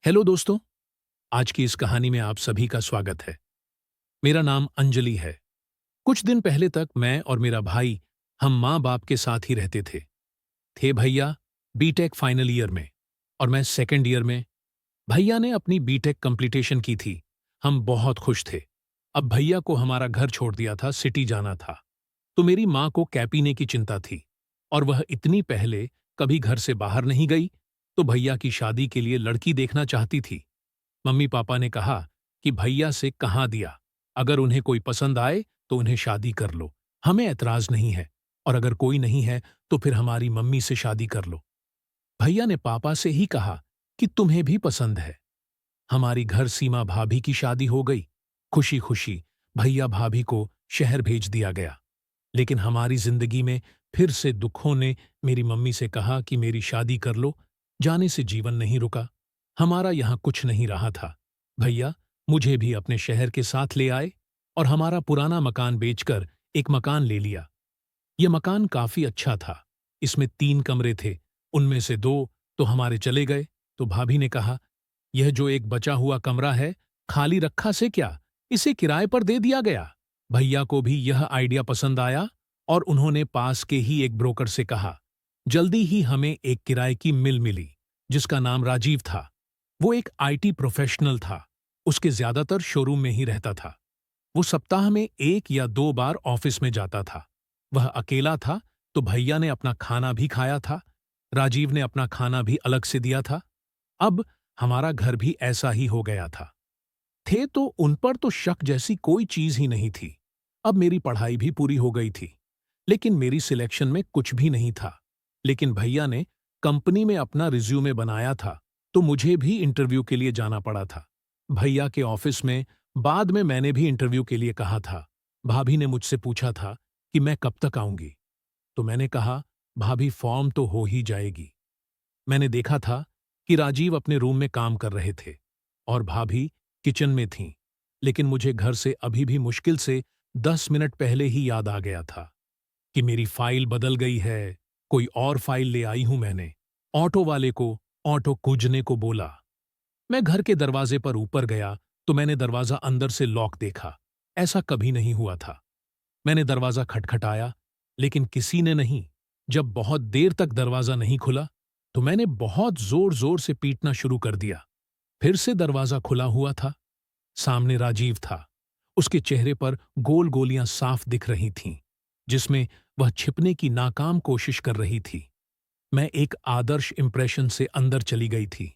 Hello दोस्तों। आज की इस कहानी में आप सभी का स्वागत है। मेरा नाम अंजलि है। कुछ दिन पहले तक मैं और मेरा भाई हम माँ बाप के साथ ही रहते थे भैया बीटेक फाइनल ईयर में और मैं सेकंड ईयर में। भैया ने अपनी बीटेक कंप्लीटेशन की थी। हम बहुत खुश थे। अब भैया को हमारा घर छोड़ दिया था, सिटी जाना था। तो मेरी माँ को कैपीने की चिंता थी और वह इतनी पहले कभी घर से बाहर नहीं गई, तो भैया की शादी के लिए लड़की देखना चाहती थी। मम्मी पापा ने कहा कि भैया से कहाँ दिया, अगर उन्हें कोई पसंद आए तो उन्हें शादी कर लो, हमें ऐतराज नहीं है, और अगर कोई नहीं है तो फिर हमारी मम्मी से शादी कर लो। भैया ने पापा से ही कहा कि तुम्हें भी पसंद है। हमारी घर सीमा भाभी की शादी हो गई। खुशी खुशी भैया भाभी को शहर भेज दिया गया। लेकिन हमारी जिंदगी में फिर से दुखों ने मेरी मम्मी से कहा कि मेरी शादी कर लो। जाने से जीवन नहीं रुका, हमारा यहाँ कुछ नहीं रहा था। भैया मुझे भी अपने शहर के साथ ले आए और हमारा पुराना मकान बेचकर एक मकान ले लिया। यह मकान काफी अच्छा था। इसमें 3 कमरे थे, उनमें से 2 तो हमारे चले गए। तो भाभी ने कहा, यह जो एक बचा हुआ कमरा है, खाली रखा से क्या, इसे किराए पर दे दिया गया। भैया को भी यह आइडिया पसंद आया और उन्होंने पास के ही एक ब्रोकर से कहा। जल्दी ही हमें एक किराए की मिल मिली, जिसका नाम राजीव था। वो एक आईटी प्रोफेशनल था। उसके ज्यादातर शोरूम में ही रहता था। वो सप्ताह में 1 या 2 बार ऑफिस में जाता था। वह अकेला था, तो भैया ने अपना खाना भी खाया था। राजीव ने अपना खाना भी अलग से दिया था। अब हमारा घर भी ऐसा ही हो गया था। थे तो उन पर तो शक जैसी कोई चीज ही नहीं थी। अब मेरी पढ़ाई भी पूरी हो गई थी, लेकिन मेरी सिलेक्शन में कुछ भी नहीं था। लेकिन भैया ने कंपनी में अपना रिज्यूमे बनाया था, तो मुझे भी इंटरव्यू के लिए जाना पड़ा था। भैया के ऑफिस में बाद में मैंने भी इंटरव्यू के लिए कहा था। भाभी ने मुझसे पूछा था कि मैं कब तक आऊंगी, तो मैंने कहा, भाभी फॉर्म तो हो ही जाएगी। मैंने देखा था कि राजीव अपने रूम में काम कर रहे थे और भाभी किचन में थीं, लेकिन मुझे घर से अभी भी मुश्किल से 10 मिनट पहले ही याद आ गया था कि मेरी फाइल बदल गई है। कोई और फाइल ले आई हूं मैंने। ऑटो वाले को ऑटो कूजने को बोला। मैं घर के दरवाजे पर ऊपर गया तो मैंने दरवाजा अंदर से लॉक देखा। ऐसा कभी नहीं हुआ था। मैंने दरवाजा खटखटाया, लेकिन किसी ने नहीं। जब बहुत देर तक दरवाजा नहीं खुला, तो मैंने बहुत जोर जोर से पीटना शुरू कर दिया। फिर से दरवाजा खुला हुआ था। सामने राजीव था। उसके चेहरे पर गोल गोलियां साफ दिख रही थीं, जिसमें वह छिपने की नाकाम कोशिश कर रही थी। मैं एक आदर्श इंप्रेशन से अंदर चली गई थी।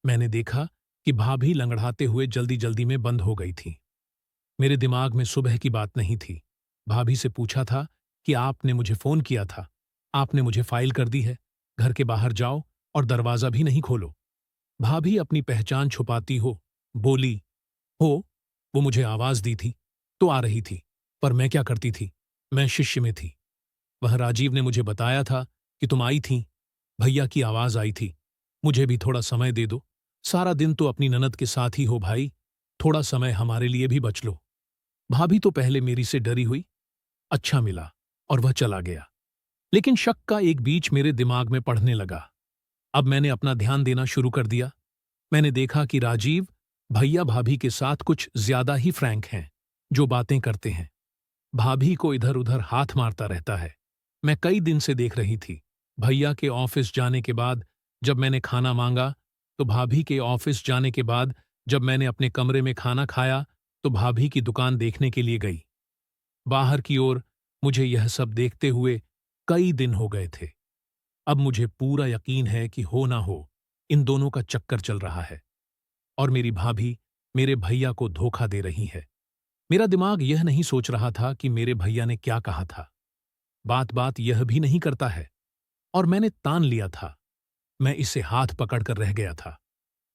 मैंने देखा कि भाभी लंगड़ाते हुए जल्दी जल्दी में बंद हो गई थी। मेरे दिमाग में सुबह की बात नहीं थी। भाभी से पूछा था कि आपने मुझे फोन किया था, आपने मुझे फाइल कर दी है, घर के बाहर जाओ और दरवाजा भी नहीं खोलो। भाभी अपनी पहचान छुपाती हो बोली, हो, वो मुझे आवाज दी थी तो आ रही थी, पर मैं क्या करती थी, मैं शिष्य में थी। वह राजीव ने मुझे बताया था कि तुम आई थी, भैया की आवाज आई थी, मुझे भी थोड़ा समय दे दो। सारा दिन तो अपनी ननद के साथ ही हो भाई, थोड़ा समय हमारे लिए भी बच लो। भाभी तो पहले मेरी से डरी हुई। अच्छा मिला और वह चला गया। लेकिन शक का एक बीज मेरे दिमाग में पढ़ने लगा। अब मैंने अपना ध्यान देना शुरू कर दिया। मैंने देखा कि राजीव भैया भाभी के साथ कुछ ज्यादा ही फ्रैंक हैं, जो बातें करते हैं। भाभी को इधर उधर हाथ मारता रहता है। मैं कई दिन से देख रही थी। भैया के ऑफिस जाने के बाद जब मैंने खाना मांगा, तो भाभी के ऑफिस जाने के बाद जब मैंने अपने कमरे में खाना खाया, तो भाभी की दुकान देखने के लिए गई। बाहर की ओर मुझे यह सब देखते हुए कई दिन हो गए थे। अब मुझे पूरा यकीन है कि हो ना हो, इन दोनों का चक्कर चल रहा है और मेरी भाभी मेरे भैया को धोखा दे रही है। मेरा दिमाग यह नहीं सोच रहा था कि मेरे भैया ने क्या कहा था। बात बात यह भी नहीं करता है, और मैंने तान लिया था। मैं इसे हाथ पकड़कर रह गया था।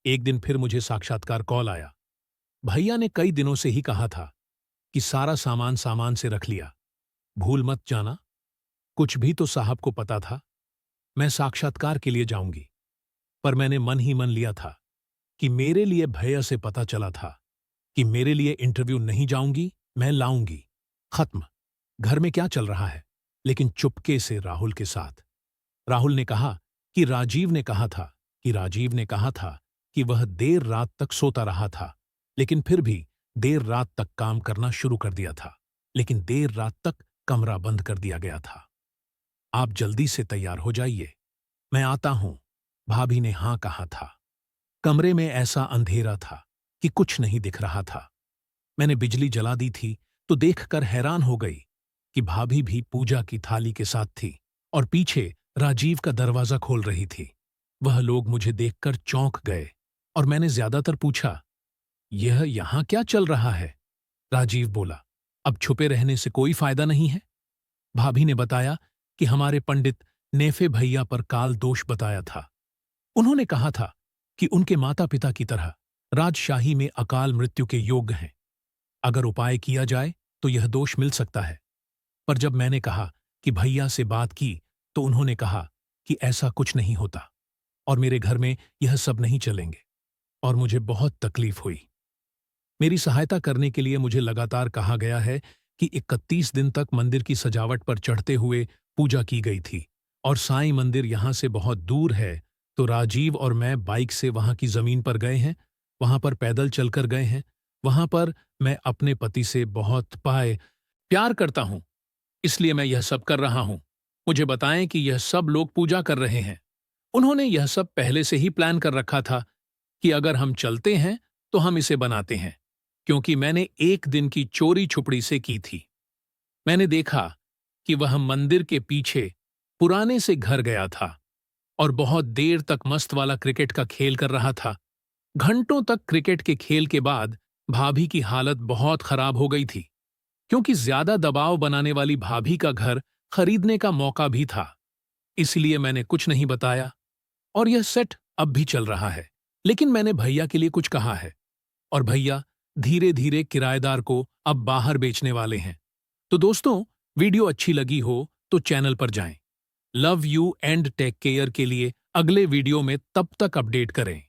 एक दिन फिर मुझे साक्षात्कार कॉल आया। भैया ने कई दिनों से ही कहा था कि सारा सामान सामान से रख लिया, भूल मत जाना। कुछ भी तो साहब को पता था मैं साक्षात्कार के लिए जाऊंगी, पर मैंने मन ही मन लिया था कि मेरे लिए भैया से पता चला था कि मेरे लिए इंटरव्यू नहीं जाऊंगी, मैं लाऊंगी। खत्म। घर में क्या चल रहा है, लेकिन चुपके से राहुल के साथ। राहुल ने कहा कि राजीव ने कहा था कि वह देर रात तक सोता रहा था, लेकिन फिर भी देर रात तक काम करना शुरू कर दिया था। लेकिन देर रात तक कमरा बंद कर दिया गया था। आप जल्दी से तैयार हो जाइए, मैं आता हूं, भाभी ने हां कहा था। कमरे में ऐसा अंधेरा था कि कुछ नहीं दिख रहा था। मैंने बिजली जला दी थी तो देखकर हैरान हो गई कि भाभी भी पूजा की थाली के साथ थी और पीछे राजीव का दरवाजा खोल रही थी। वह लोग मुझे देखकर चौंक गए और मैंने ज्यादातर पूछा, यह यहां क्या चल रहा है? राजीव बोला, अब छुपे रहने से कोई फायदा नहीं है। भाभी ने बताया कि हमारे पंडित नेफे भैया पर काल दोष बताया था। उन्होंने कहा था कि उनके माता पिता की तरह राजशाही में अकाल मृत्यु के योग्य हैं। अगर उपाय किया जाए तो यह दोष मिल सकता है। पर जब मैंने कहा कि भैया से बात की तो उन्होंने कहा कि ऐसा कुछ नहीं होता और मेरे घर में यह सब नहीं चलेंगे, और मुझे बहुत तकलीफ हुई। मेरी सहायता करने के लिए मुझे लगातार कहा गया है कि 31 दिन तक मंदिर की सजावट पर चढ़ते हुए पूजा की गई थी और साईं मंदिर यहां से बहुत दूर है। तो राजीव और मैं बाइक से वहां की जमीन पर गए हैं, वहां पर पैदल चलकर गए हैं। वहां पर मैं अपने पति से बहुत प्यार करता हूं, इसलिए मैं यह सब कर रहा हूं। मुझे बताएं कि यह सब लोग पूजा कर रहे हैं। उन्होंने यह सब पहले से ही प्लान कर रखा था कि अगर हम चलते हैं तो हम इसे बनाते हैं, क्योंकि मैंने एक दिन की चोरी छुपड़ी से की थी। मैंने देखा कि वह मंदिर के पीछे पुराने से घर गया था और बहुत देर तक मस्त वाला क्रिकेट का खेल कर रहा था। घंटों तक क्रिकेट के खेल के बाद भाभी की हालत बहुत खराब हो गई थी, क्योंकि ज्यादा दबाव बनाने वाली भाभी का घर खरीदने का मौका भी था। इसलिए मैंने कुछ नहीं बताया और यह सेट अब भी चल रहा है। लेकिन मैंने भैया के लिए कुछ कहा है और भैया धीरे धीरे किराएदार को अब बाहर बेचने वाले हैं। तो दोस्तों, वीडियो अच्छी लगी हो तो चैनल पर जाएं। Love you and take care के लिए अगले वीडियो में तब तक अपडेट करें।